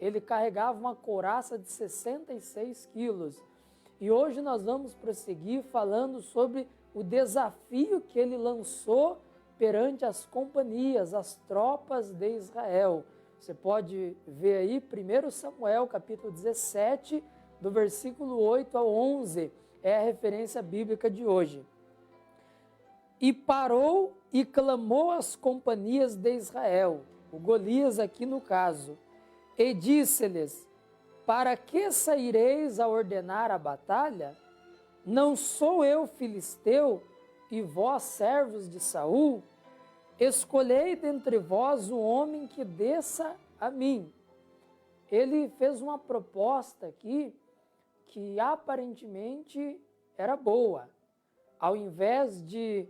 ele carregava uma couraça de 66 quilos. E hoje nós vamos prosseguir falando sobre o desafio que ele lançou perante as companhias, as tropas de Israel. Você pode ver aí 1 Samuel, capítulo 17, do versículo 8 ao 11, é a referência bíblica de hoje. E parou e clamou às companhias de Israel, o Golias aqui no caso, e disse-lhes: para que saireis a ordenar a batalha? Não sou eu filisteu, e vós servos de Saul? Escolhei dentre vós um homem que desça a mim. Ele fez uma proposta aqui que aparentemente era boa. Ao invés de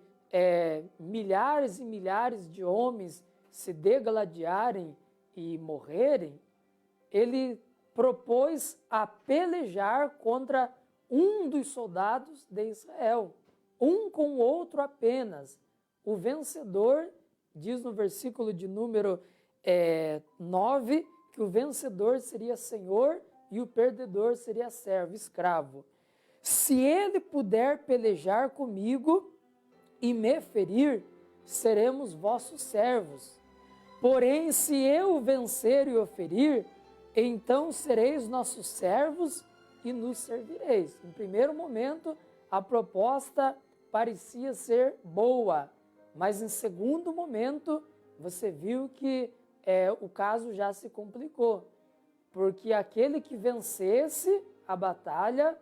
milhares e milhares de homens se degladiarem e morrerem, ele propôs a pelejar contra um dos soldados de Israel, um com o outro apenas. O vencedor, diz no versículo de número 9, que o vencedor seria senhor e o perdedor seria servo, escravo. Se ele puder pelejar comigo e me ferir, seremos vossos servos. Porém, se eu vencer e o ferir, então sereis nossos servos e nos servireis. Em primeiro momento, a proposta parecia ser boa, mas em segundo momento, você viu que o caso já se complicou, porque aquele que vencesse a batalha,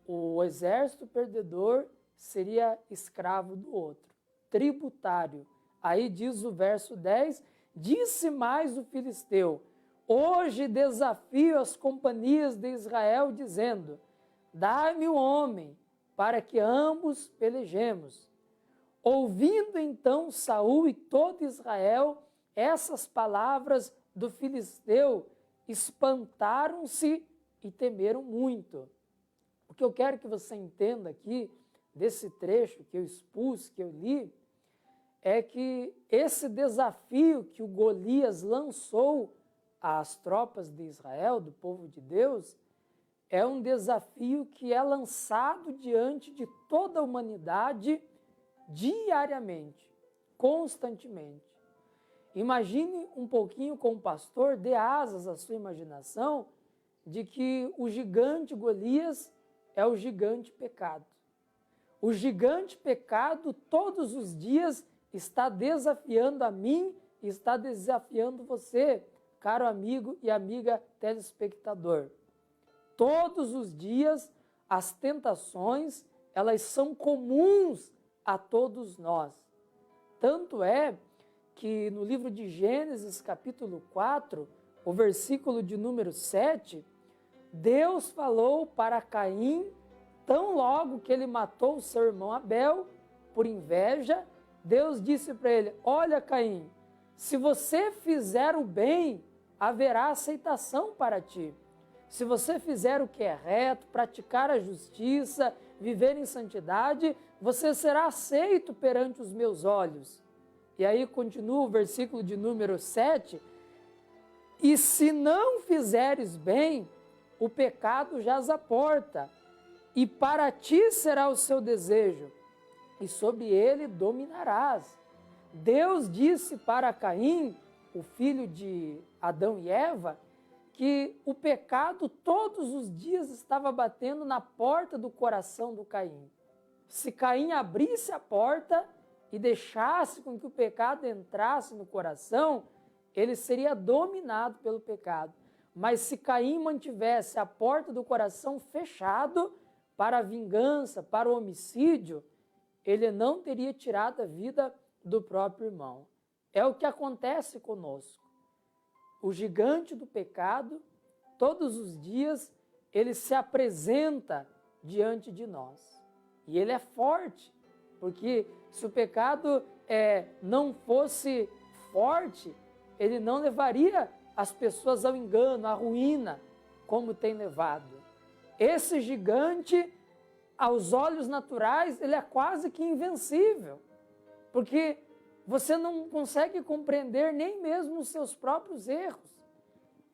o exército perdedor seria escravo do outro, tributário. Aí diz o verso 10, disse mais o filisteu: hoje desafio as companhias de Israel, dizendo: dai-me um homem, para que ambos pelejemos. Ouvindo então Saul e todo Israel essas palavras do filisteu, espantaram-se e temeram muito. O que eu quero que você entenda aqui, desse trecho que eu expus, que eu li, é que esse desafio que o Golias lançou às tropas de Israel, do povo de Deus, é um desafio que é lançado diante de toda a humanidade diariamente, constantemente. Imagine um pouquinho com o pastor, dê asas à sua imaginação, de que o gigante Golias é o gigante pecado. O gigante pecado todos os dias está desafiando a mim e está desafiando você, caro amigo e amiga telespectador. Todos os dias as tentações, elas são comuns a todos nós. Tanto é que no livro de Gênesis, capítulo 4, o versículo de número 7, Deus falou para Caim, tão logo que ele matou o seu irmão Abel, por inveja, Deus disse para ele: olha, Caim, se você fizer o bem, haverá aceitação para ti. Se você fizer o que é reto, praticar a justiça, viver em santidade, você será aceito perante os meus olhos. E aí continua o versículo de número 7, e se não fizeres bem, o pecado jaz à porta, e para ti será o seu desejo, e sobre ele dominarás. Deus disse para Caim, o filho de Adão e Eva, que o pecado todos os dias estava batendo na porta do coração do Caim. Se Caim abrisse a porta e deixasse com que o pecado entrasse no coração, ele seria dominado pelo pecado. Mas se Caim mantivesse a porta do coração fechado para a vingança, para o homicídio, ele não teria tirado a vida do próprio irmão. É o que acontece conosco. O gigante do pecado, todos os dias, ele se apresenta diante de nós. E ele é forte, porque se o pecado não fosse forte, ele não levaria as pessoas ao engano, à ruína, como tem levado. Esse gigante, aos olhos naturais, ele é quase que invencível, porque você não consegue compreender nem mesmo os seus próprios erros.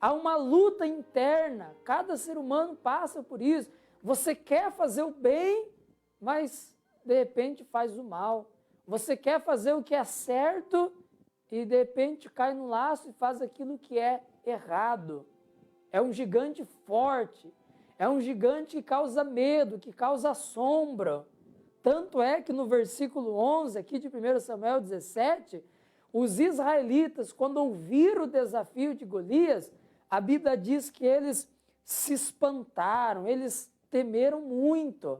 Há uma luta interna, cada ser humano passa por isso. Você quer fazer o bem, mas de repente faz o mal. Você quer fazer o que é certo e de repente cai no laço e faz aquilo que é errado. É um gigante forte, é um gigante que causa medo, que causa assombro. Tanto é que no versículo 11 aqui de 1 Samuel 17, os israelitas, quando ouviram o desafio de Golias, a Bíblia diz que eles se espantaram, eles temeram muito.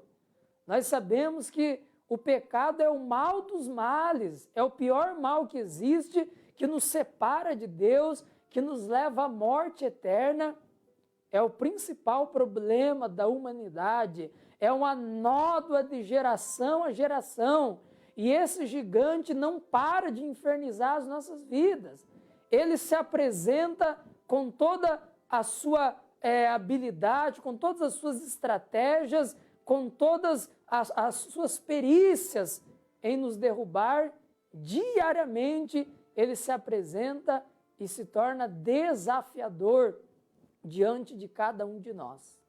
Nós sabemos que o pecado é o mal dos males, é o pior mal que existe, que nos separa de Deus, que nos leva à morte eterna. É o principal problema da humanidade, é uma nódoa de geração a geração. E esse gigante não para de infernizar as nossas vidas. Ele se apresenta com toda a sua habilidade, com todas as suas estratégias, com todas as suas perícias em nos derrubar. Diariamente ele se apresenta e se torna desafiador diante de cada um de nós.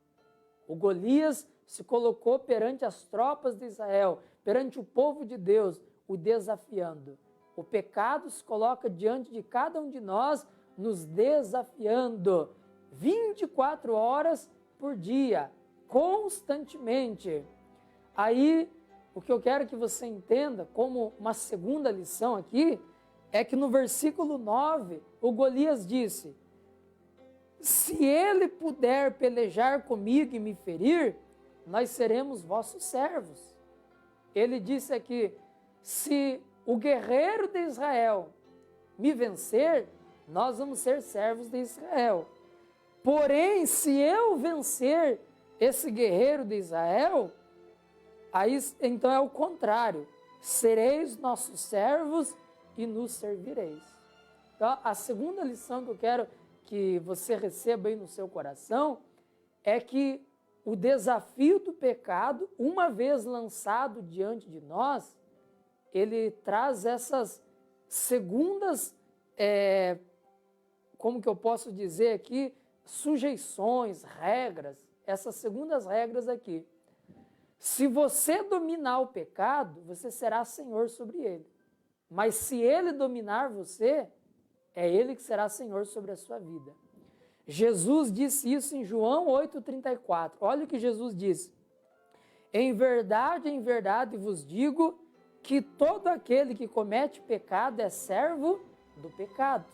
O Golias se colocou perante as tropas de Israel, perante o povo de Deus, o desafiando. O pecado se coloca diante de cada um de nós, nos desafiando 24 horas por dia, constantemente. Aí, o que eu quero que você entenda como uma segunda lição aqui, é que no versículo 9, o Golias disse: se ele puder pelejar comigo e me ferir, nós seremos vossos servos. Ele disse aqui: se o guerreiro de Israel me vencer, nós vamos ser servos de Israel. Porém, se eu vencer esse guerreiro de Israel, aí então é o contrário. Sereis nossos servos e nos servireis. Então, a segunda lição que eu quero que você receba aí no seu coração é que o desafio do pecado, uma vez lançado diante de nós, ele traz essas segundas, como que eu posso dizer aqui, sujeições, regras, essas segundas regras aqui. Se você dominar o pecado, você será senhor sobre ele. Mas se ele dominar você, é ele que será senhor sobre a sua vida. Jesus disse isso em João 8,34. Olha o que Jesus disse: em verdade vos digo que todo aquele que comete pecado é servo do pecado.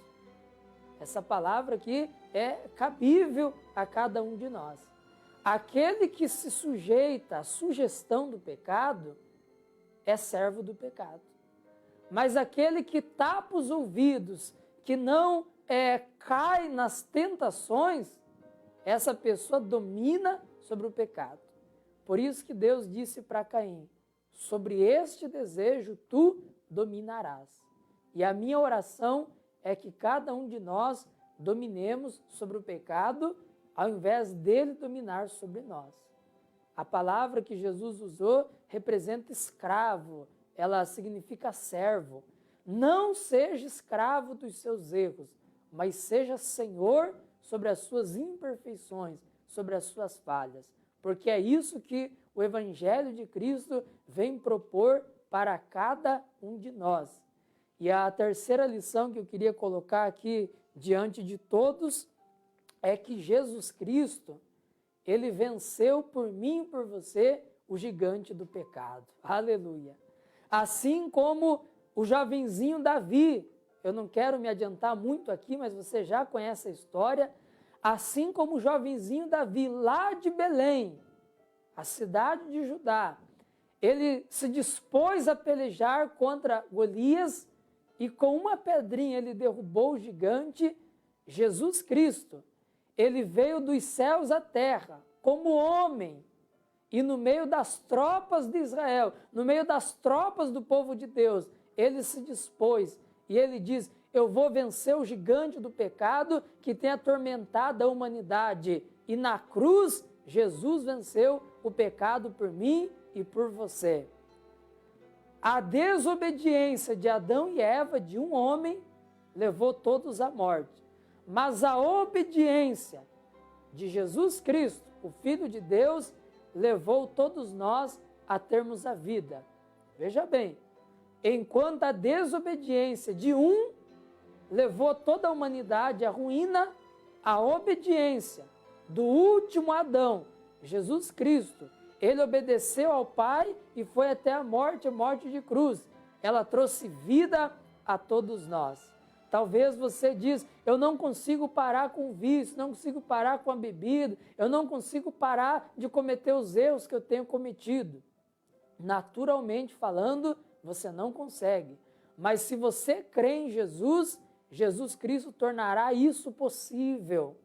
Essa palavra aqui é cabível a cada um de nós. Aquele que se sujeita à sugestão do pecado é servo do pecado. Mas aquele que tapa os ouvidos, que não cai nas tentações, essa pessoa domina sobre o pecado. Por isso que Deus disse para Caim: sobre este desejo tu dominarás. E a minha oração é que cada um de nós dominemos sobre o pecado, ao invés dele dominar sobre nós. A palavra que Jesus usou representa escravo, ela significa servo. Não seja escravo dos seus erros, mas seja senhor sobre as suas imperfeições, sobre as suas falhas. Porque é isso que o Evangelho de Cristo vem propor para cada um de nós. E a terceira lição que eu queria colocar aqui diante de todos é que Jesus Cristo, ele venceu por mim e por você o gigante do pecado. Aleluia! Assim como o jovenzinho Davi, eu não quero me adiantar muito aqui, mas você já conhece a história. Assim como o jovenzinho Davi, lá de Belém, a cidade de Judá, ele se dispôs a pelejar contra Golias e com uma pedrinha ele derrubou o gigante. Jesus Cristo, ele veio dos céus à terra como homem e no meio das tropas de Israel, no meio das tropas do povo de Deus, ele se dispôs e ele diz: eu vou vencer o gigante do pecado que tem atormentado a humanidade. E na cruz, Jesus venceu o pecado por mim e por você. A desobediência de Adão e Eva, de um homem, levou todos à morte. mas a obediência de Jesus Cristo, o Filho de Deus, levou todos nós a termos a vida. Veja bem, enquanto a desobediência de um levou toda a humanidade à ruína, a obediência do último Adão, Jesus Cristo, ele obedeceu ao Pai e foi até a morte de cruz. Ela trouxe vida a todos nós. Talvez você diz, eu não consigo parar com o vício, não consigo parar com a bebida, eu não consigo parar de cometer os erros que eu tenho cometido. Naturalmente falando, você não consegue. Mas se você crê em Jesus, Jesus Cristo tornará isso possível.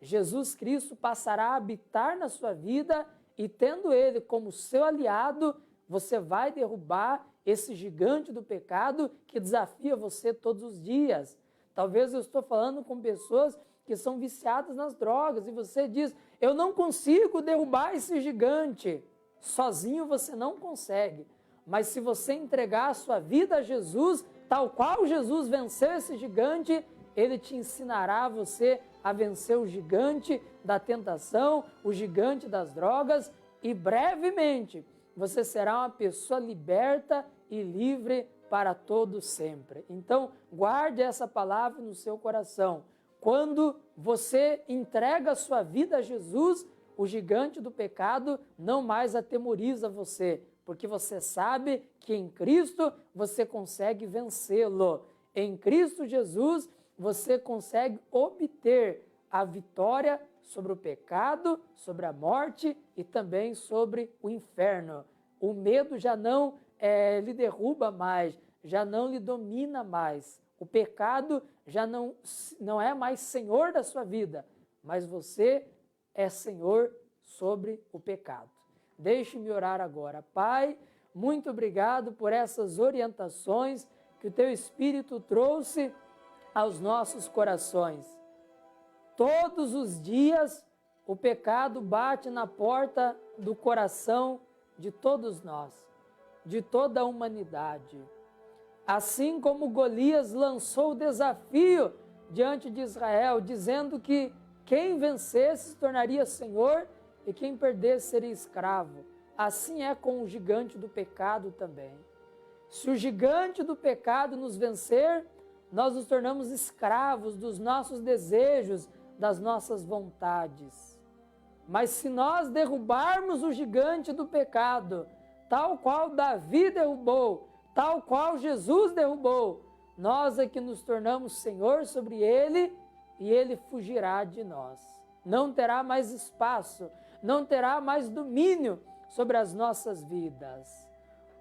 Jesus Cristo passará a habitar na sua vida e tendo Ele como seu aliado, você vai derrubar esse gigante do pecado que desafia você todos os dias. Talvez eu estou falando com pessoas que são viciadas nas drogas e você diz, eu não consigo derrubar esse gigante. Sozinho você não consegue, mas se você entregar a sua vida a Jesus, tal qual Jesus venceu esse gigante, Ele te ensinará você a vencer o gigante da tentação, o gigante das drogas e brevemente você será uma pessoa liberta e livre para todo sempre. Então, guarde essa palavra no seu coração. Quando você entrega a sua vida a Jesus, o gigante do pecado não mais atemoriza você, porque você sabe que em Cristo você consegue vencê-lo. Em Cristo Jesus, você consegue obter a vitória sobre o pecado, sobre a morte e também sobre o inferno. O medo já não lhe derruba mais, já não lhe domina mais. O pecado já não é mais senhor da sua vida, mas você é senhor sobre o pecado. Deixe-me orar agora. Pai, muito obrigado por essas orientações que o Teu Espírito trouxe aos nossos corações. Todos os dias o pecado bate na porta do coração de todos nós, de toda a humanidade. Assim como Golias lançou o desafio diante de Israel, dizendo que quem vencesse se tornaria senhor e quem perdesse seria escravo. Assim é com o gigante do pecado também. Se o gigante do pecado nos vencer, nós nos tornamos escravos dos nossos desejos, das nossas vontades. Mas se nós derrubarmos o gigante do pecado, tal qual Davi derrubou, tal qual Jesus derrubou, nós é que nos tornamos senhor sobre ele e ele fugirá de nós. Não terá mais espaço, não terá mais domínio sobre as nossas vidas.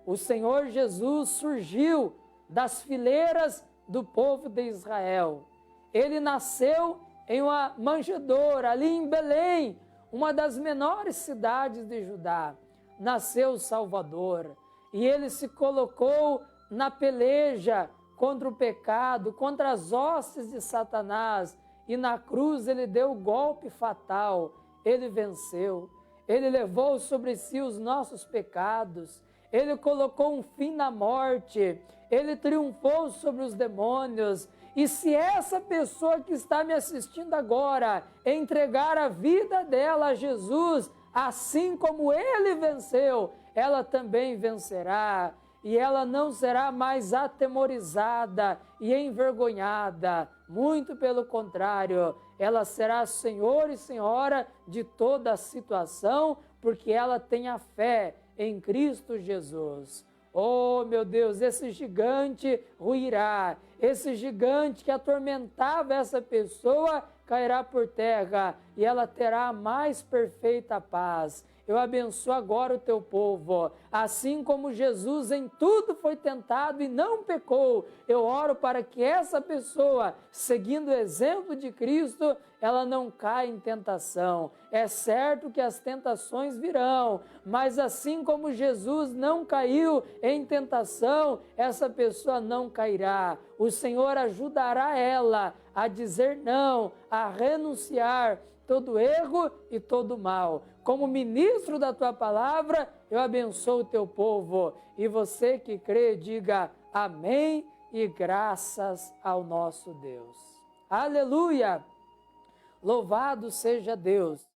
O Senhor Jesus surgiu das fileiras do povo de Israel. Ele nasceu em uma manjedoura, ali em Belém, uma das menores cidades de Judá. Nasceu o Salvador e ele se colocou na peleja contra o pecado, contra as hostes de Satanás, e na cruz ele deu o golpe fatal, ele venceu, ele levou sobre si os nossos pecados, ele colocou um fim na morte, ele triunfou sobre os demônios. E se essa pessoa que está me assistindo agora entregar a vida dela a Jesus, assim como ele venceu, ela também vencerá. E ela não será mais atemorizada e envergonhada. Muito pelo contrário, ela será senhor e senhora de toda a situação, porque ela tem a fé em Cristo Jesus. Oh, meu Deus, esse gigante ruirá, esse gigante que atormentava essa pessoa cairá por terra e ela terá a mais perfeita paz. Eu abençoo agora o teu povo, assim como Jesus em tudo foi tentado e não pecou. Eu oro para que essa pessoa, seguindo o exemplo de Cristo, ela não caia em tentação. É certo que as tentações virão, mas assim como Jesus não caiu em tentação, essa pessoa não cairá. O Senhor ajudará ela a dizer não, a renunciar todo erro e todo mal. Como ministro da tua palavra, eu abençoo o teu povo. E você que crê, diga amém e graças ao nosso Deus. Aleluia! Louvado seja Deus!